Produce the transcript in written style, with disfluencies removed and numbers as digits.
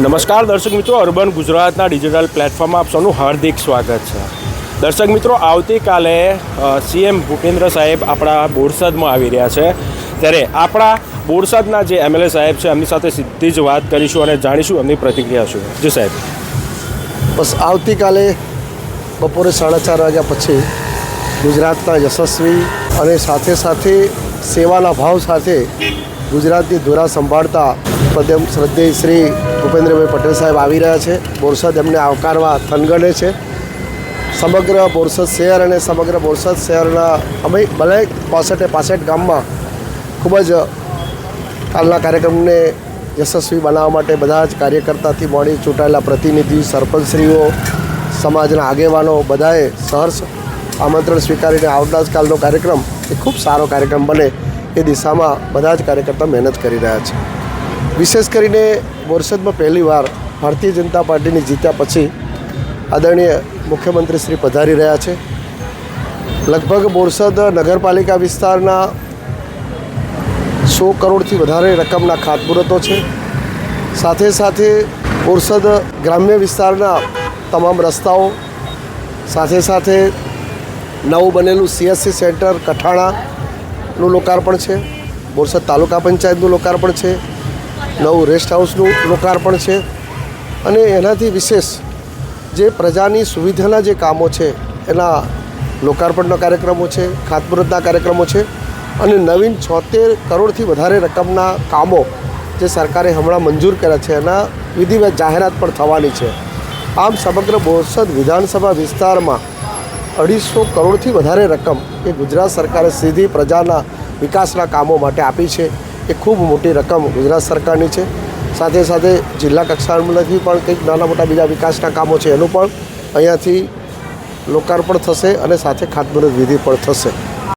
નમસ્કાર દર્શક મિત્રો, અર્બન ગુજરાતના ડિજિટલ પ્લેટફોર્મમાં આપ સૌનું હાર્દિક સ્વાગત છે. દર્શક મિત્રો, આવતીકાલે સીએમ ભૂપેન્દ્ર સાહેબ આપણા બોરસદમાં આવી રહ્યા છે. ત્યારે આપણા બોરસદના જે એમએલએ સાહેબ છે એમની સાથે સીધી જ વાત કરીશું અને જાણીશું એમની પ્રતિક્રિયા શું. જી સાહેબ. બસ આવતીકાલે બપોરે 4:30 વાગ્યા પછી ગુજરાતના યશસ્વી અને સાથે સાથે સેવાના ભાવ સાથે ગુજરાતની ધુરા સંભાળતા પદ્મ શ્રદ્ધેય શ્રી ભૂપેન્દ્રભાઈ પટેલ સાહેબ આવી રહ્યા છે. બોરસદ એમને આવકારવા થનગને છે. સમગ્ર બોરસદ શહેર અને સમગ્ર બોરસદ શહેરના અમે ભલે 65 ગામમાં ખૂબ જ કાલના કાર્યક્રમને યશસ્વી બનાવવા માટે બધા જ કાર્યકર્તાથી મળી ચૂંટાયેલા પ્રતિનિધિ, સરપંચશ્રીઓ, સમાજના આગેવાનો બધાએ સહર્ષ આમંત્રણ સ્વીકારીને આવતીકાલનો કાર્યક્રમ એ ખૂબ સારો કાર્યક્રમ બને એ દિશામાં બધા જ કાર્યકર્તા મહેનત કરી રહ્યા છે. વિશેષ કરીને બોરસદમાં પહેલીવાર ભારતીય જનતા પાર્ટીની જીત્યા પછી આદરણીય મુખ્યમંત્રી શ્રી પધારી રહ્યા છે. લગભગ બોરસદ નગરપાલિકા વિસ્તારના 100 કરોડથી વધારે રકમના ખાતમુહૂર્તો છે. સાથે સાથે બોરસદ ગ્રામ્ય વિસ્તારના તમામ રસ્તાઓ, સાથે સાથે નવું બનેલું CSC સેન્ટર કઠાણાનું લોકાર્પણ છે. બોરસદ તાલુકા પંચાયતનું લોકાર્પણ છે. નવું રેસ્ટ હાઉસનું લોકાર્પણ છે. અને એનાથી વિશેષ જે પ્રજાની સુવિધાના જે કામો છે એના લોકાર્પણના કાર્યક્રમો છે, ખાતમુહૂર્તના કાર્યક્રમો છે. અને નવીન 76 કરોડથી વધારે રકમના કામો જે સરકારે હમણાં મંજૂર કર્યા છે એના વિધિવત જાહેરાત પણ થવાની છે. આમ સમગ્ર બોરસદ વિધાનસભા વિસ્તારમાં 250 કરોડથી વધારે રકમ એ ગુજરાત સરકારે સીધી પ્રજાના વિકાસના કામો માટે આપી છે. એ ખૂબ મોટી રકમ ગુજરાત સરકારની છે. સાથે સાથે જિલ્લા કક્ષાએથી પણ કંઈક નાના મોટા બીજા વિકાસના કામો છે એનું પણ અહીંયાથી લોકાર્પણ થશે અને સાથે ખાતમુહૂર્ત વિધિ પણ થશે.